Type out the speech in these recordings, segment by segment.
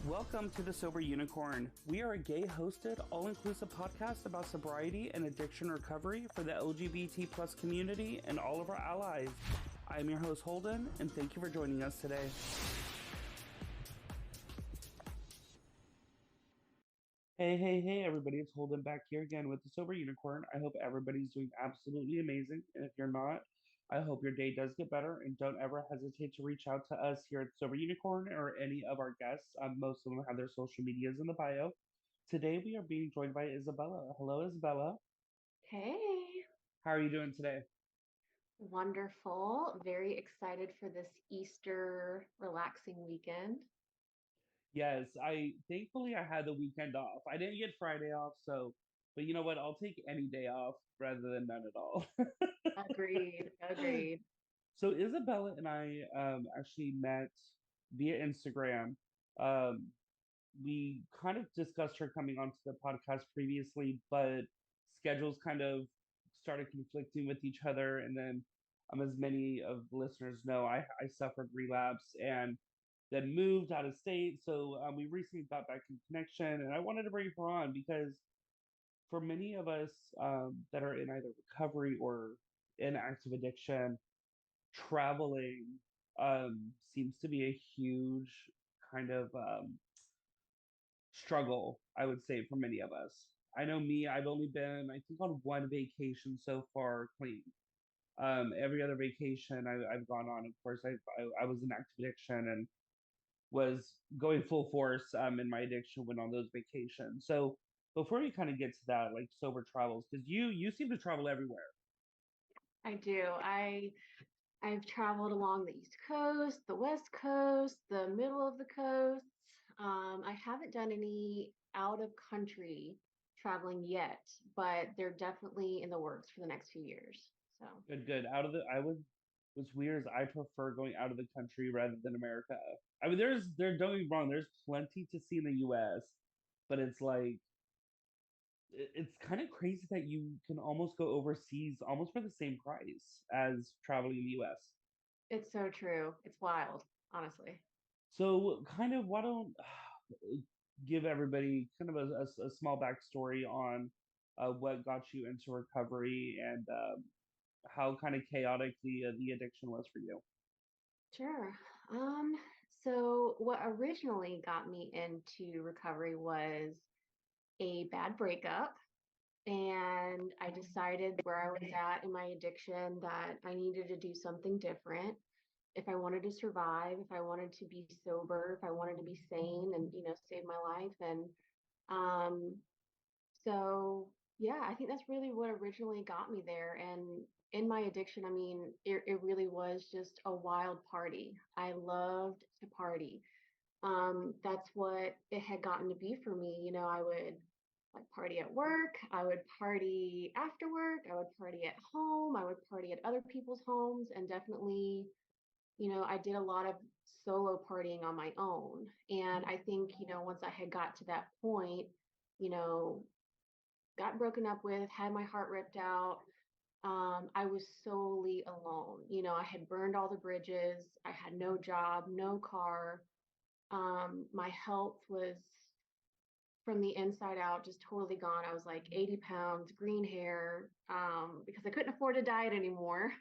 Welcome to the Sober Unicorn. We are a gay hosted, all inclusive podcast about sobriety and addiction recovery for the LGBT plus community and all of our allies. I'm your host, Holden, and thank you for joining us today. Hey, everybody. It's Holden back here again with the Sober Unicorn. I hope everybody's doing absolutely amazing. And if you're not, I hope your day does get better. And don't ever hesitate to reach out to us here at Sober Unicorn or any of our guests. Most of them have their social medias in the bio. Today, we are being joined by Isabella. Hello, Isabella. Hey, How are you doing today? wonderful. Very excited for this Easter relaxing weekend. Yes, thankfully I had the weekend off. I didn't get Friday off, so but you know what? I'll take any day off rather than none at all. Agreed, agreed. So Isabella and I actually met via Instagram. Um, we kind of discussed her coming onto the podcast previously, but schedules kind of started conflicting with each other. And then, as many of the listeners know, I suffered relapse and then moved out of state. So we recently got back in connection, and I wanted to bring her on because for many of us that are in either recovery or in active addiction, traveling seems to be a huge kind of struggle, I would say, for many of us. I know me, I've only been, I think, on one vacation so far clean. Every other vacation I've gone on, of course, I was in active addiction and was going full force in my addiction when on those vacations. So before we kind of get to that, like sober travels, because you seem to travel everywhere. I do. I've traveled along the East Coast, the West Coast, the middle of the coast. I haven't done any out of country traveling yet, but they're definitely in the works for the next few years. So, Good. Out of the, I would. What's weird is I prefer going out of the country rather than America. I mean, don't get me wrong. There's plenty to see in the U.S., but it's like it's kind of crazy that you can almost go overseas almost for the same price as traveling in the U.S. it's so true. It's wild, honestly. So, kind of, why don't give everybody kind of a small backstory on what got you into recovery and how kind of chaotic the addiction was for you. Sure. Um, so what originally got me into recovery was a bad breakup. And I decided where I was at in my addiction that I needed to do something different. If I wanted to survive, if I wanted to be sober, if I wanted to be sane and, save my life. And um, so, yeah, I think that's really what originally got me there. And in my addiction, I mean, it really was just a wild party. I loved to party. That's what it had gotten to be for me. I would like party at work, I would party after work, I would party at home, I would party at other people's homes, and definitely, I did a lot of solo partying on my own. And I think, once I had got to that point, you know, got broken up with, had my heart ripped out. I was solely alone. I had burned all the bridges. I had no job, no car. My health was from the inside out just totally gone. I was like 80 pounds, green hair, because I couldn't afford a diet anymore.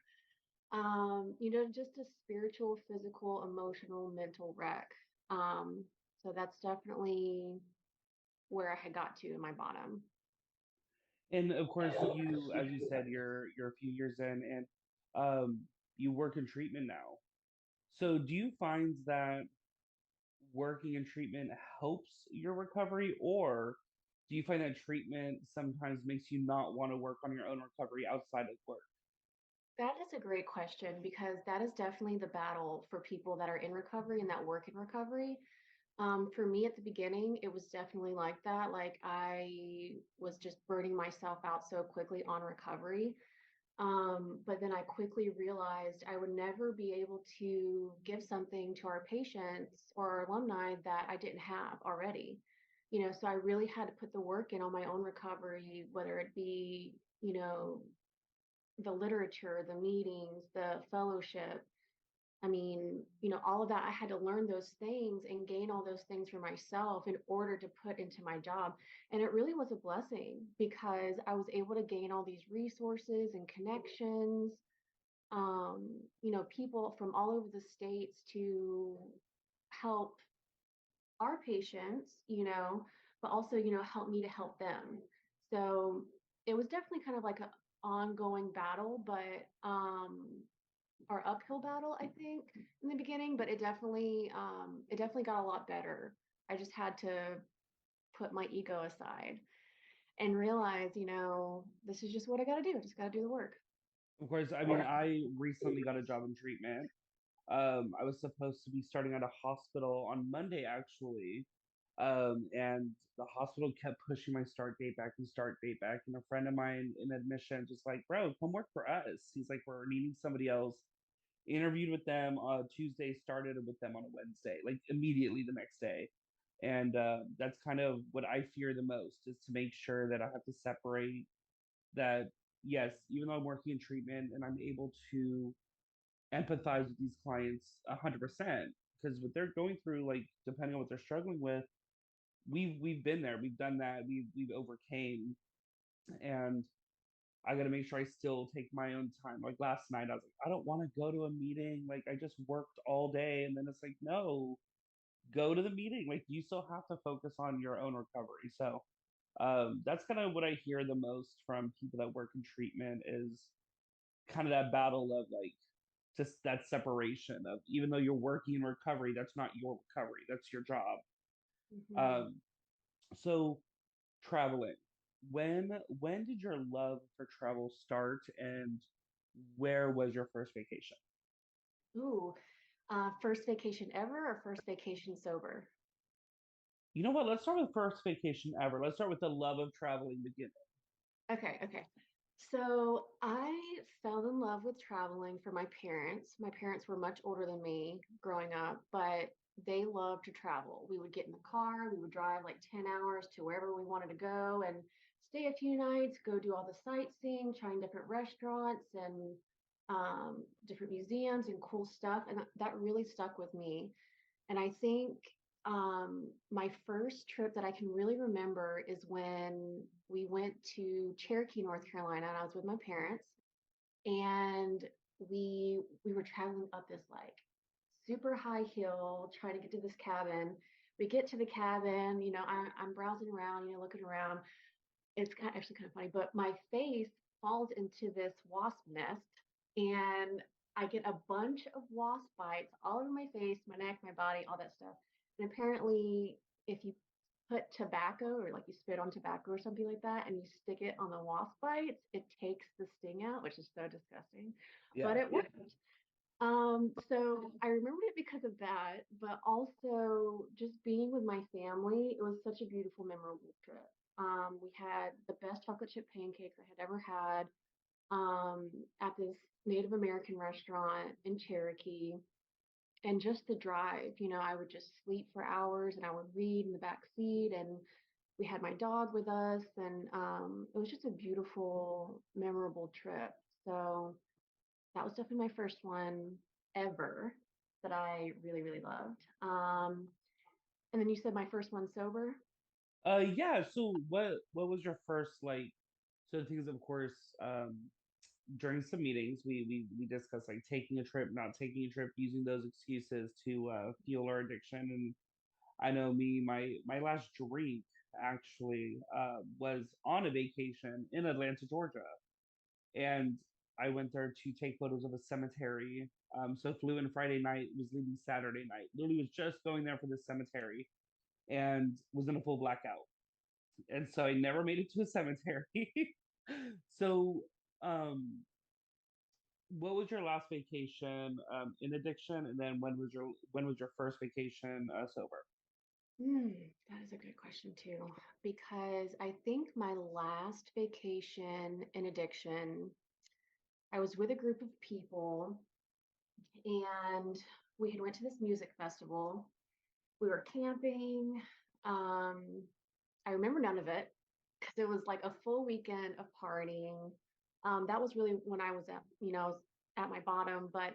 Just a spiritual, physical, emotional, mental wreck. So that's definitely where I had got to in my bottom. And of course, you, as you said, you're a few years in, and you work in treatment now. So, do you find that working in treatment helps your recovery, or do you find that treatment sometimes makes you not want to work on your own recovery outside of work? That is a great question because that is definitely the battle for people that are in recovery and that work in recovery. For me at the beginning, it was definitely like that. Like I was just burning myself out so quickly on recovery. But then I quickly realized I would never be able to give something to our patients or our alumni that I didn't have already. So I really had to put the work in on my own recovery, whether it be, the literature, the meetings, the fellowship, I mean, all of that, I had to learn those things and gain all those things for myself in order to put into my job. And it really was a blessing because I was able to gain all these resources and connections, people from all over the states to help our patients, but also, help me to help them. So it was definitely kind of like an ongoing battle, but our uphill battle, I think, in the beginning, but it definitely got a lot better. I just had to put my ego aside and realize, this is just what I got to do. I just got to do the work. Of course, I mean, I recently got a job in treatment. I was supposed to be starting at a hospital on Monday, actually. And the hospital kept pushing my start date back and start date back. And a friend of mine in admission just like, bro, come work for us. He's like, we're needing somebody else. Interviewed with them on Tuesday, started with them on a Wednesday, like immediately the next day. And that's kind of what I fear the most is to make sure that I have to separate that. Yes, even though I'm working in treatment and I'm able to empathize with these clients 100%, because what they're going through, like depending on what they're struggling with, we've been there, we've done that, we've overcame. And I got to make sure I still take my own time. Like last night, I was like, I don't want to go to a meeting. Like I just worked all day, and then it's like, no, go to the meeting. Like you still have to focus on your own recovery. So that's kind of what I hear the most from people that work in treatment is kind of that battle of like just that separation of, even though you're working in recovery, that's not your recovery, that's your job. Hmm. um so traveling, when did your love for travel start, and where was your first vacation? Ooh, first vacation ever or first vacation sober? You know what, let's start with first vacation ever. Let's start with the love of traveling beginning. Okay, okay. So I fell in love with traveling for my parents. My parents were much older than me growing up, but they loved to travel. We would get in the car, we would drive like 10 hours to wherever we wanted to go and stay a few nights, go do all the sightseeing, trying different restaurants and different museums and cool stuff. And that really stuck with me. And I think my first trip that I can really remember is when we went to Cherokee, North Carolina, and I was with my parents, and we were traveling up this like super high hill, trying to get to this cabin. We get to the cabin, I'm browsing around, looking around. It's actually kind of funny, but my face falls into this wasp nest, and I get a bunch of wasp bites all over my face, my neck, my body, all that stuff. And apparently, if you put tobacco or like you spit on tobacco or something like that and you stick it on the wasp bites, it takes the sting out, which is so disgusting. But Yeah. it worked. So I remembered it because of that, but also just being with my family, it was such a beautiful, memorable trip. We had the best chocolate chip pancakes I had ever had at this Native American restaurant in Cherokee. And just the drive, I would just sleep for hours and I would read in the back seat. And we had my dog with us. And it was just a beautiful, memorable trip. So that was definitely my first one ever that I really, really loved. And then you said my first one sober. Yeah, so what was your first, like, so the things, of course, during some meetings we discussed like taking a trip, not taking a trip, using those excuses to fuel our addiction. And I know me, my last drink actually was on a vacation in Atlanta, Georgia. And I went there to take photos of a cemetery. So flew in Friday night, was leaving Saturday night. Literally was just going there for this cemetery and was in a full blackout. And so I never made it to a cemetery. So, um, what was your last vacation in addiction, and then when was your first vacation sober? That is a good question too, because I think my last vacation in addiction, I was with a group of people and we had went to this music festival. We were camping. Um, I remember none of it because it was like a full weekend of partying. That was really when I was at my bottom. But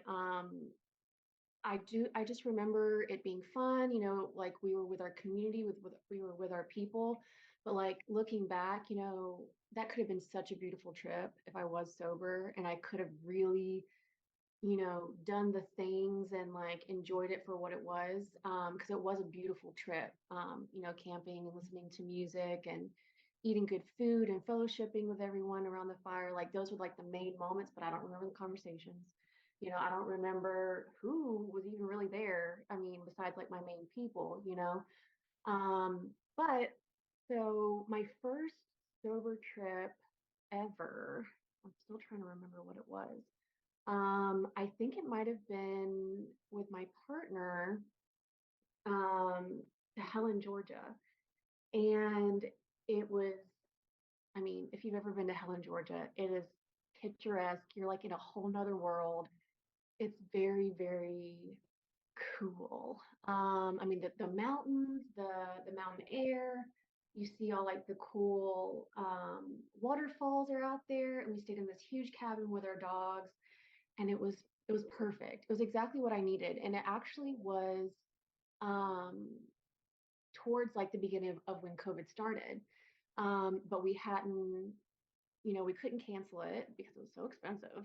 I just remember it being fun, like we were with our community, with we were with our people. But like looking back, that could have been such a beautiful trip if I was sober and I could have really, done the things and like enjoyed it for what it was. Because it was a beautiful trip. Camping and listening to music and eating good food and fellowshipping with everyone around the fire. Like those were like the main moments, but I don't remember the conversations. I don't remember who was even really there. I mean, besides like my main people, But so my first sober trip ever, I'm still trying to remember what it was. I think it might have been with my partner, to Helen, Georgia. And it was, I mean, if you've ever been to Helen, Georgia, it is picturesque. You're like in a whole nother world. It's very, very cool. I mean, the mountains, the mountain air. You see all like the cool waterfalls are out there, and we stayed in this huge cabin with our dogs, and it was perfect. It was exactly what I needed, and it actually was um, towards like the beginning of when COVID started. But we hadn't, we couldn't cancel it because it was so expensive.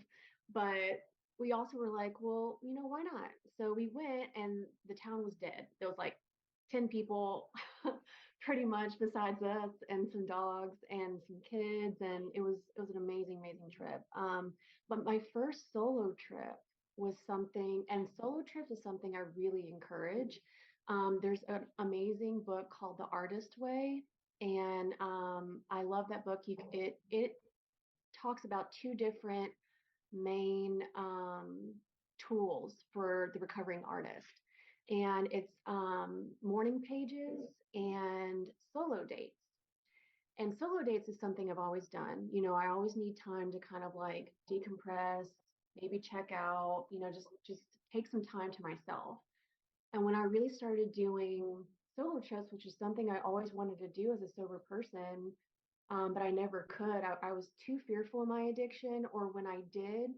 But we also were like, well, why not? So we went and the town was dead. There was like 10 people pretty much besides us and some dogs and some kids. And it was an amazing, amazing trip. But my first solo trip was something, and solo trips is something I really encourage. There's an amazing book called The Artist Way, and I love that book. It talks about two different main tools for the recovering artist, and it's morning pages and solo dates. And solo dates is something I've always done. I always need time to kind of like decompress, maybe check out, just take some time to myself. And when I really started doing solo trips, which is something I always wanted to do as a sober person, but I never could. I was too fearful of my addiction, or when I did,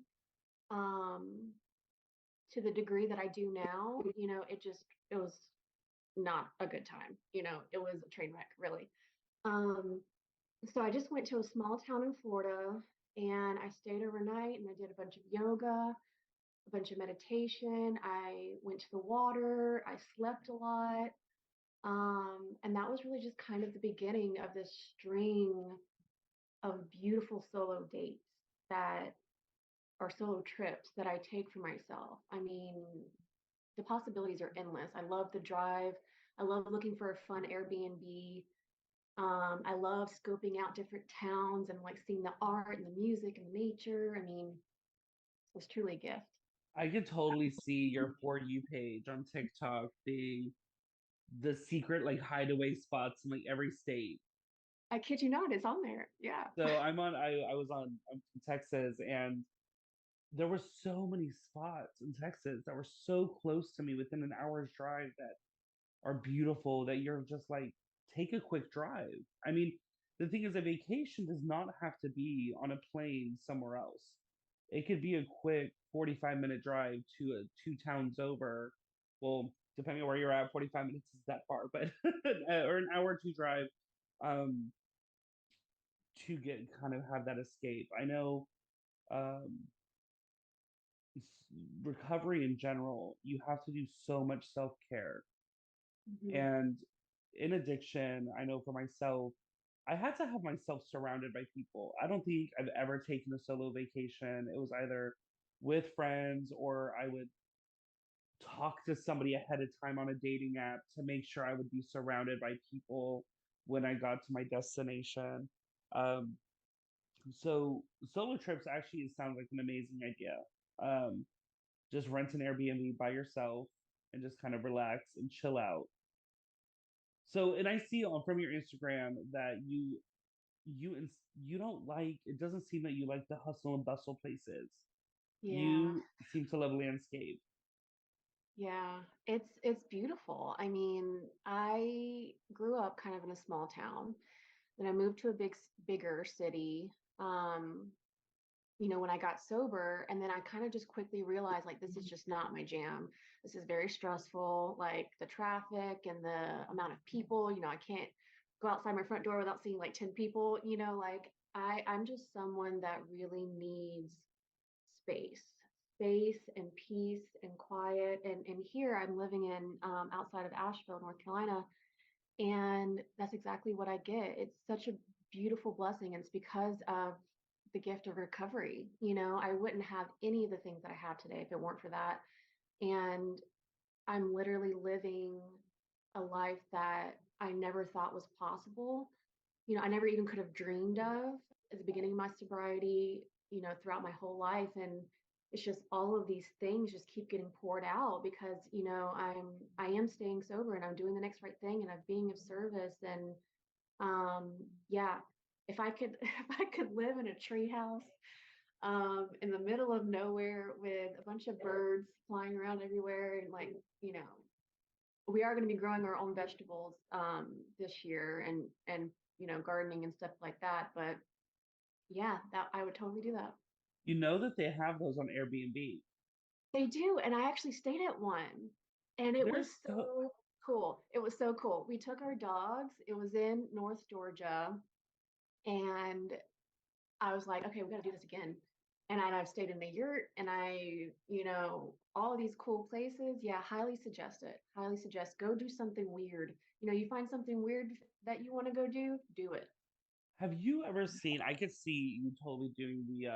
um, to the degree that I do now, it was not a good time. It was a train wreck, really. Um, so I just went to a small town in Florida and I stayed overnight and I did a bunch of yoga, a bunch of meditation. I went to the water, I slept a lot. And that was really just kind of the beginning of this string of beautiful solo dates that are solo trips that I take for myself. I mean, the possibilities are endless. I love the drive. I love looking for a fun Airbnb. I love scoping out different towns and like seeing the art and the music and the nature. I mean, it was truly a gift. I could totally see your For You page on TikTok being the secret like hideaway spots in like every state. I kid you not, it's on there. Yeah. So I was on I'm from Texas, and there were so many spots in Texas that were so close to me within an hour's drive that are beautiful that you're just like, take a quick drive. I mean, the thing is, a vacation does not have to be on a plane somewhere else. It could be a quick 45-minute drive to two towns over. Well, depending on where you're at, 45 minutes is that far, but or an hour or two drive, um, to get kind of have that escape. I know, um, recovery in general, you have to do so much self care. Mhm. And in addiction, I know for myself, I had to have myself surrounded by people. I don't think I've ever taken a solo vacation. It was either with friends, or I would talk to somebody ahead of time on a dating app to make sure I would be surrounded by people when I got to my destination. Um, so solo trips actually sounds like an amazing idea. Um, just rent an Airbnb by yourself and just kind of relax and chill out. So, and I see on from your Instagram that you don't like. It doesn't seem that you like the hustle and bustle places. Yeah. You seem to love landscape. Yeah. It's beautiful. I mean, I grew up kind of in a small town. Then I moved to a bigger city. Um, when I got sober. And then I kind of just quickly realized like this is just not my jam. This is very stressful, like the traffic and the amount of people. I can't go outside my front door without seeing like 10 people. Like I'm just someone that really needs space. Space and peace and quiet. And here I'm living in outside of Asheville, North Carolina, and that's exactly what I get. It's such a beautiful blessing. And it's because of the gift of recovery. I wouldn't have any of the things that I have today if it weren't for that. And I'm literally living a life that I never thought was possible. I never even could have dreamed of at the beginning of my sobriety, throughout my whole life. And it's just all of these things just keep getting poured out because, I am staying sober and I'm doing the next right thing and I'm being of service. And yeah, if I could if I could live in a treehouse in the middle of nowhere with a bunch of birds flying around everywhere and like, we are going to be growing our own vegetables this year and gardening and stuff like that. But yeah, that I would totally do that. You know that they have those on Airbnb. They do, and I actually stayed at one, and it They're was so so cool. It was so cool. We took our dogs. It was in North Georgia, and I was like, okay, we got to do this again. And I've stayed in the yurt, and all of these cool places. Yeah, highly suggest it. Highly suggest go do something weird. You find something weird that you want to go do it. Have you ever seen? I could see you totally doing the.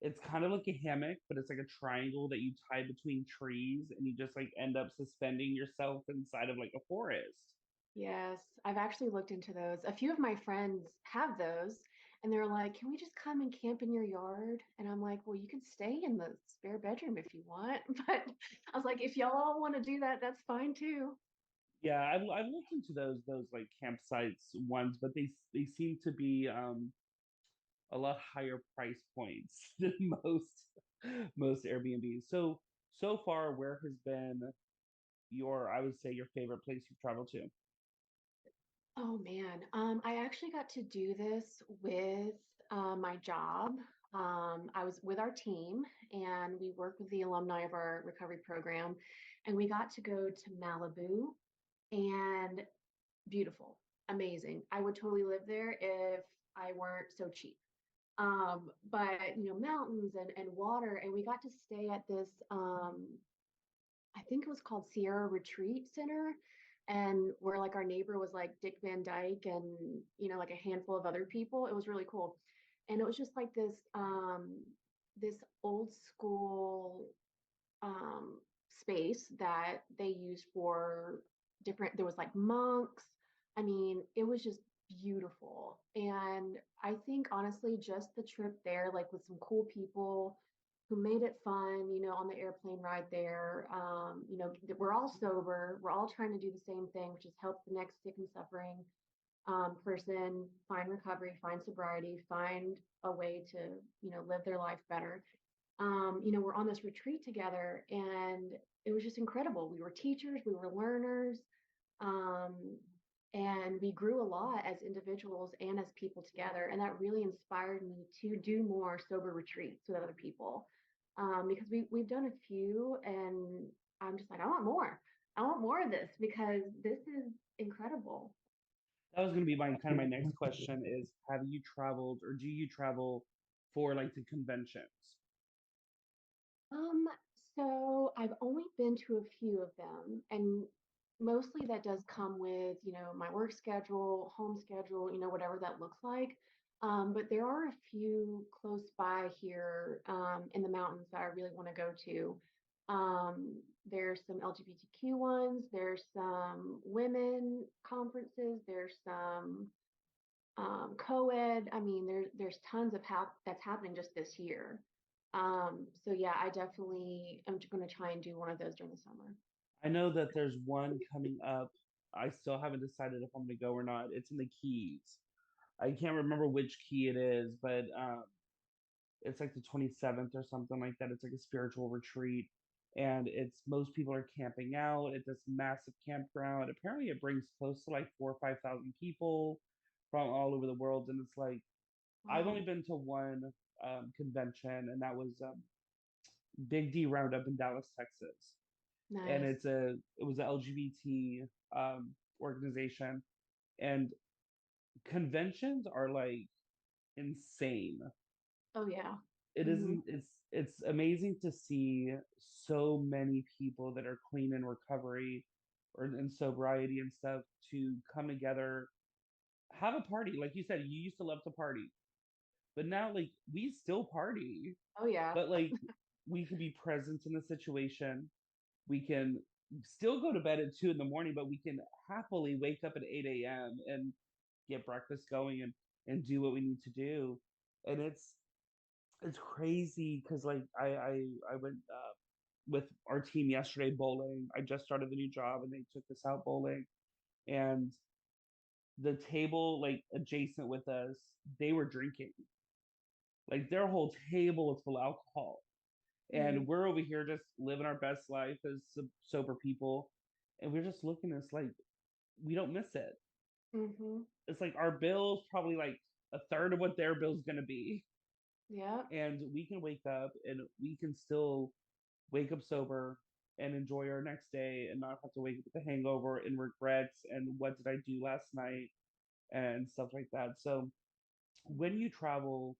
It's kind of like a hammock, but it's like a triangle that you tie between trees, and you just like end up suspending yourself inside of like a forest. Yes, I've actually looked into those. A few of my friends have those, and they're like, "Can we just come and camp in your yard?" And I'm like, "Well, you can stay in the spare bedroom if you want." But I was like, "If y'all all want to do that, that's fine too." Yeah, I've looked into those like campsites ones, but they seem to be a lot higher price points than most Airbnbs. So far, where has been your I would say your favorite place you've traveled to? Oh man, I actually got to do this with my job. I was with our team, and we work with the alumni of our recovery program, and we got to go to Malibu, and beautiful, amazing. I would totally live there if I weren't so cheap. But mountains and water, and we got to stay at this I think it was called Sierra Retreat Center. And where like our neighbor was like Dick Van Dyke and like a handful of other people. It was really cool. And it was just like this old school space that they used for different, there was like monks. I mean, it was just beautiful. And I think honestly, just the trip there, like with some cool people who made it fun, on the airplane ride there. We're all sober. We're all trying to do the same thing, which is help the next sick and suffering person find recovery, find sobriety, find a way to, live their life better. We're on this retreat together, and it was just incredible. We were teachers, we were learners, um, and we grew a lot as individuals and as people together. And that really inspired me to do more sober retreats with other people, because we've done a few, and I'm just like, I want more. I want more of this because this is incredible. That was going to be my kind of my next question is have you traveled or do you travel for like the conventions? Um, so I've only been to a few of them, and mostly that does come with, my work schedule, home schedule, whatever that looks like. But there are a few close by here in the mountains that I really want to go to. There's some LGBTQ ones, there's some women conferences, there's some co-ed. I mean, there's tons of that's happening just this year. So yeah, I definitely am going to try and do one of those during the summer. I know that there's one coming up. I still haven't decided if I'm going to go or not. It's in the Keys. I can't remember which key it is, but it's like the 27th or something like that. It's like a spiritual retreat. And it's most people are camping out at this massive campground. Apparently, it brings close to like 4 or 5 thousand people from all over the world. And it's like, I've only Wow. been to one convention, and that was Big D Roundup in Dallas, Texas. And Nice. it was a LGBT organization, and conventions are like insane. Oh yeah. It Hmm. isn't it's amazing to see so many people that are clean in recovery or in sobriety and stuff to come together, have a party. Like you said, you used to love to party, but now like we still party, Oh yeah. but like we can be present in the situation. We can still go to bed at 2 in the morning, but we can happily wake up at 8 a.m. and get breakfast going and do what we need to do. And it's crazy because like I went with our team yesterday bowling. I just started the new job and they took us out bowling, and the table like adjacent with us, they were drinking. Like their whole table was full of alcohol, and Mm-hmm. we're over here just living our best life as sober people, and we're just looking at this like we don't miss it. Mm-hmm. It's like our bill's probably like a third of what their bill's gonna be, Yep. and we can wake up and we can still wake up sober and enjoy our next day and not have to wake up with a hangover and regrets and what did I do last night and stuff like that. So when you travel,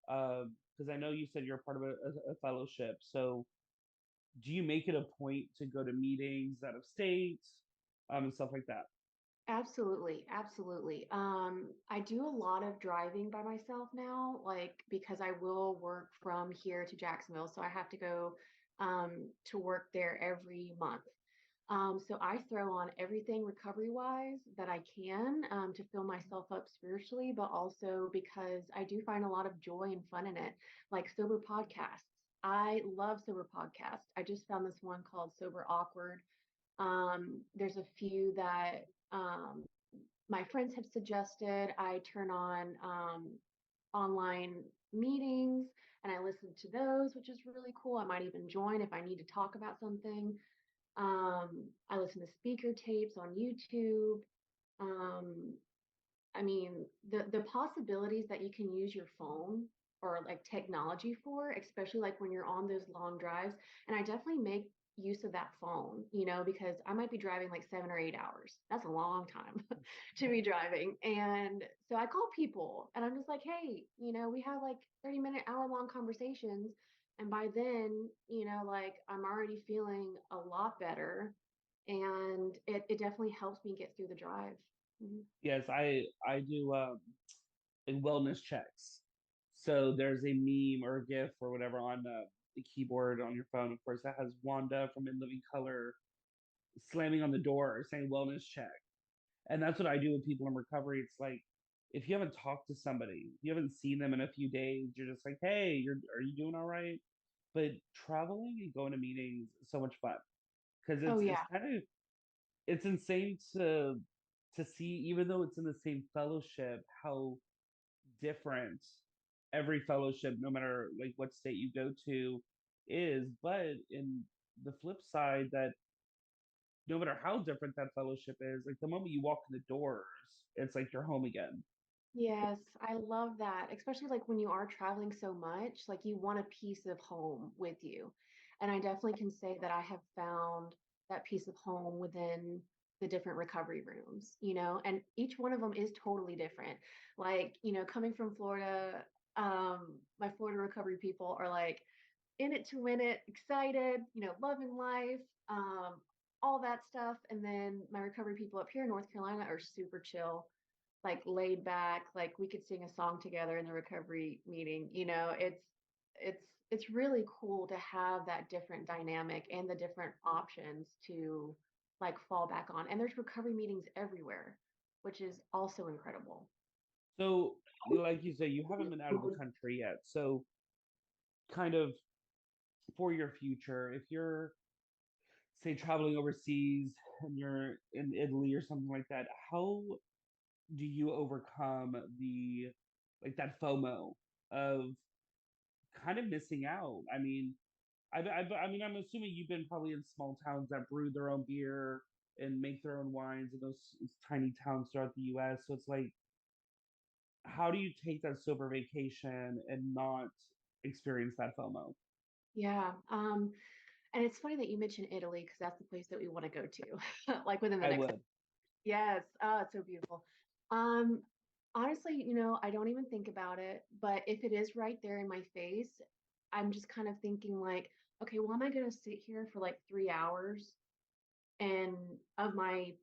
because I know you said you're part of a fellowship, so do you make it a point to go to meetings out of state, and stuff like that? Absolutely, absolutely. I do a lot of driving by myself now, like because I will work from here to Jacksonville, so I have to go to work there every month. So I throw on everything recovery wise that I can to fill myself up spiritually, but also because I do find a lot of joy and fun in it, like sober podcasts. I love sober podcasts. I just found this one called Sober Awkward. There's a few that my friends have suggested. I turn on online meetings and I listen to those, which is really cool. I might even join if I need to talk about something. I listen to speaker tapes on YouTube. Um, I mean, the possibilities that you can use your phone or like technology for, especially like when you're on those long drives. And I definitely make use of that phone, because I might be driving like 7 or 8 hours. That's a long time to be driving. And so I call people and I'm just like, hey, we have like 30-minute, hour-long conversations. And by then, like I'm already feeling a lot better. And it definitely helps me get through the drive. Mhm. Yes, I do like wellness checks. So there's a meme or a GIF or whatever on the keyboard on your phone, of course, that has Wanda from In Living Color slamming on the door saying wellness check. And that's what I do with people in recovery. It's like if you haven't talked to somebody, you haven't seen them in a few days, you're just like, hey, are you doing all right? But traveling and going to meetings is so much fun because Oh it's yeah. kind of it's insane to see, even though it's in the same fellowship, how different every fellowship, no matter like what state you go to, is. But in the flip side, that no matter how different that fellowship is, like the moment you walk in the doors, it's like you're home again. Yes, I love that. Especially like when you are traveling so much, like you want a piece of home with you. And I definitely can say that I have found that piece of home within the different recovery rooms, and each one of them is totally different. Like, coming from Florida, my Florida recovery people are like in it to win it, excited, loving life, all that stuff. And then my recovery people up here in North Carolina are super chill, like laid back, like we could sing a song together in the recovery meeting. It's it's really cool to have that different dynamic and the different options to like fall back on. And there's recovery meetings everywhere, which is also incredible. So, like you say, you haven't been out of the country yet. So, kind of for your future, if you're say traveling overseas and you're in Italy or something like that, how do you overcome the like that FOMO of kind of missing out? I mean, I mean, I'm assuming you've been probably in small towns that brew their own beer and make their own wines in those tiny towns throughout the U.S. So it's like, how do you take that sober vacation and not experience that FOMO? Yeah. And it's funny that you mentioned Italy because that's the place that we want to go to, like within the I next. would. Yes. Oh, it's so beautiful. Um, Honestly, I don't even think about it, but if it is right there in my face, I'm just kind of thinking like, okay, well, am I gonna sit here for like 3 hours and of my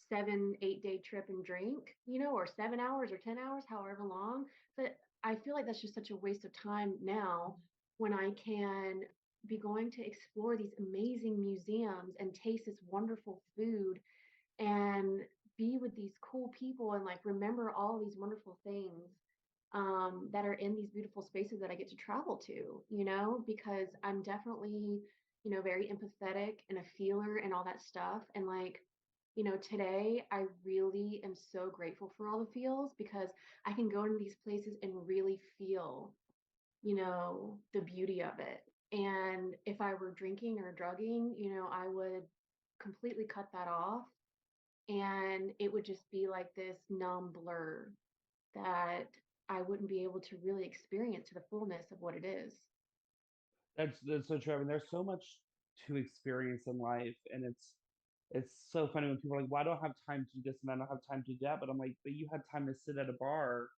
7, 8 day trip and drink, or 7 hours or 10 hours, however long. But I feel like that's just such a waste of time now when I can be going to explore these amazing museums and taste this wonderful food and be with these cool people and like remember all these wonderful things that are in these beautiful spaces that I get to travel to, because I'm definitely, very empathetic and a feeler and all that stuff. And like, today I really am so grateful for all the feels because I can go into these places and really feel, the beauty of it. And if I were drinking or drugging, I would completely cut that off and it would just be like this numb blur that I wouldn't be able to really experience to the fullness of what it is. That's so true. I mean, there's so much to experience in life, and it's so funny when people are like, "Well, I don't have time to do this and I don't have time to do that," but I'm like, "But you had time to sit at a bar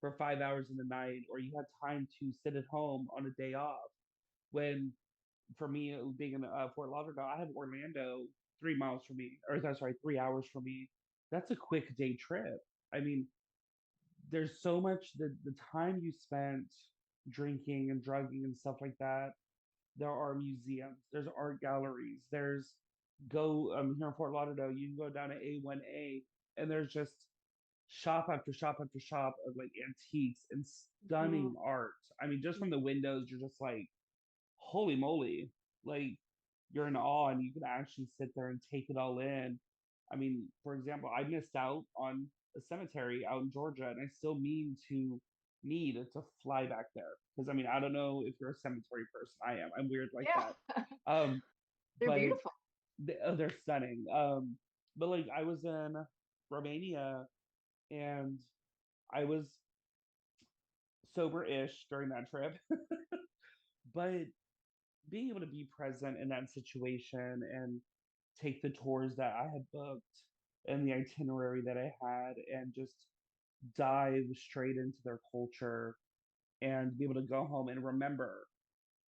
for 5 hours in the night, or you had time to sit at home on a day off." When for me, being in Fort Lauderdale, I have Orlando 3 miles from me, or sorry, 3 hours from me. That's a quick day trip. I mean, there's so much the time you spent drinking and drugging and stuff like that. There are museums, there's art galleries, there's go here in Fort Lauderdale, you can go down to A1A and there's just shop after shop after shop of like antiques and Mhm. stunning art. I mean, just from the windows, you're just like, holy moly, like you're in awe and you can actually sit there and take it all in. I mean, for example, I missed out on a cemetery out in Georgia, and I still need to fly back there because I mean, I don't know if you're a cemetery person. I am. I'm weird like Yeah, that. Um, they're but beautiful. they're stunning. But like I was in Romania and I was sober-ish during that trip, but being able to be present in that situation and take the tours that I had booked and the itinerary that I had and just dive straight into their culture and be able to go home and remember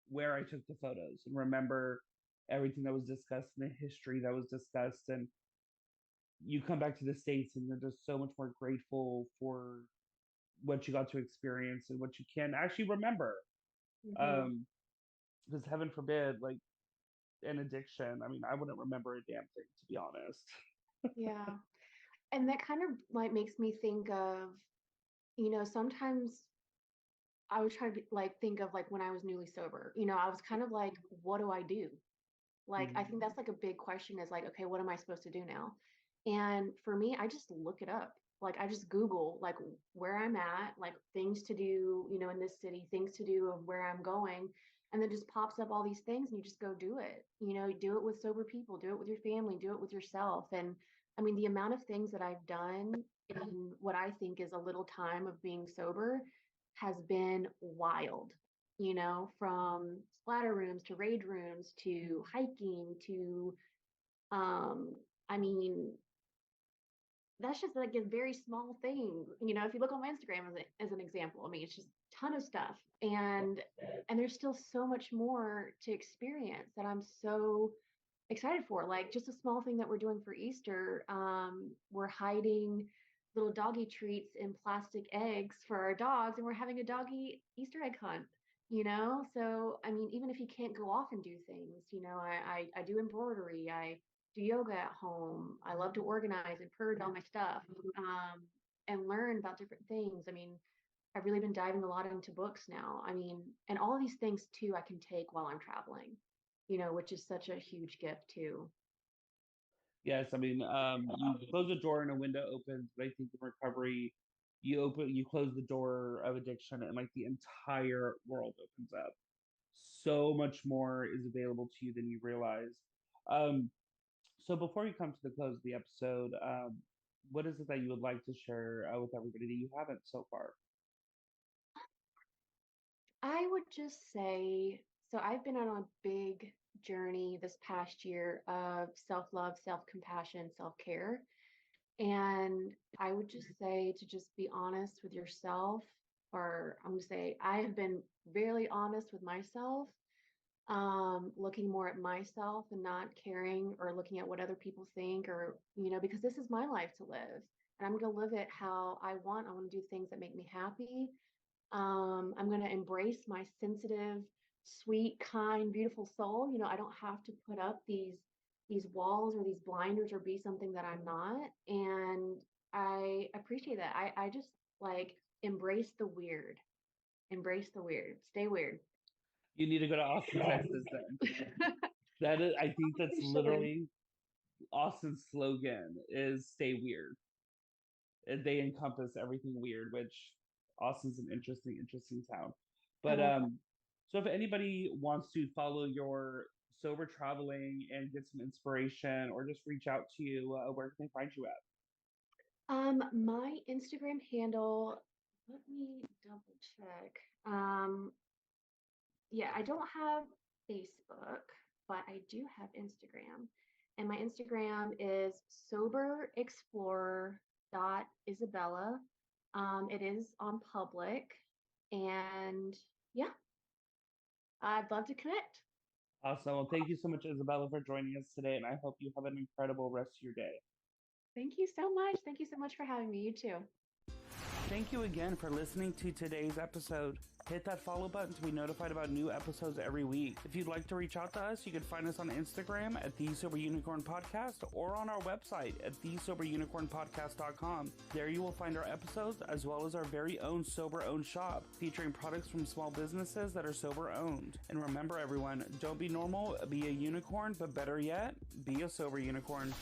where I took the photos and remember everything that was discussed and the history that was discussed. And you come back to the States and you're just so much more grateful for what you got to experience and what you can actually remember. Hmm. Um, because heaven forbid, like an addiction, I mean, I wouldn't remember a damn thing, to be honest. Yeah. And that kind of like makes me think of, sometimes I would try to like think of like when I was newly sober, I was kind of like, what do I do? Like, I think Mhm. that's like a big question is like, okay, what am I supposed to do now? And for me, I just look it up. Like, I just Google like where I'm at, like things to do, in this city, things to do of where I'm going. And then just pops up all these things and you just go do it. Do it with sober people, do it with your family, do it with yourself. And I mean, the amount of things that I've done in what I think is a little time of being sober has been wild, from splatter rooms to rage rooms to hiking to, um, I mean, that's just like a very small thing. If you look on my Instagram as an example, I mean, it's just a ton of stuff. And there's still so much more to experience that I'm so excited for. Like just a small thing that we're doing for Easter, we're hiding little doggy treats in plastic eggs for our dogs, and we're having a doggy Easter egg hunt. So I mean, even if you can't go off and do things, I do embroidery, I do yoga at home. I love to organize and purge all my stuff, and learn about different things. I mean, I've really been diving a lot into books now. I mean, and all these things too, I can take while I'm traveling, which is such a huge gift too. Yes, I mean, you close a door and a window opens, but I think in recovery, you close the door of addiction, and like the entire world opens up. So much more is available to you than you realize. Um, so before we come to the close of the episode, what is it that you would like to share with everybody that you haven't so far? I would just say, so I've been on a big journey this past year of self-love, self-compassion, self-care. And I would just say to just be honest with yourself, or I'm going to say I have been really honest with myself, looking more at myself and not caring or looking at what other people think, or, because this is my life to live. And I'm going to live it how I want. I want to do things that make me happy. I'm going to embrace my sensitive, sweet, kind, beautiful soul. I don't have to put up these walls or these blinders or be something that I'm not. And I appreciate that. I just like embrace the weird. Embrace the weird. Stay weird. You need to go to Austin, Texas then. That is, I think that's You should. literally Austin's slogan is stay weird. They encompass everything weird, which Austin's an interesting town. I But love that. so if anybody wants to follow your sober traveling and get some inspiration, or just reach out to you, where can they find you at? My Instagram handle, let me double check. Yeah, I don't have Facebook, but I do have Instagram. And my Instagram is soberexplorer.isabella. It is on public. And yeah, I'd love to connect. Awesome. Well, thank you so much, Isabella, for joining us today, and I hope you have an incredible rest of your day. Thank you so much. Thank you so much for having me. You too. Thank you again for listening to today's episode. Hit that follow button to be notified about new episodes every week. If you'd like to reach out to us, you can find us on Instagram at The Sober Unicorn Podcast or on our website at thesoberunicornpodcast.com. There you will find our episodes as well as our very own sober-owned shop featuring products from small businesses that are sober-owned. And remember everyone, don't be normal, be a unicorn, but better yet, be a sober unicorn.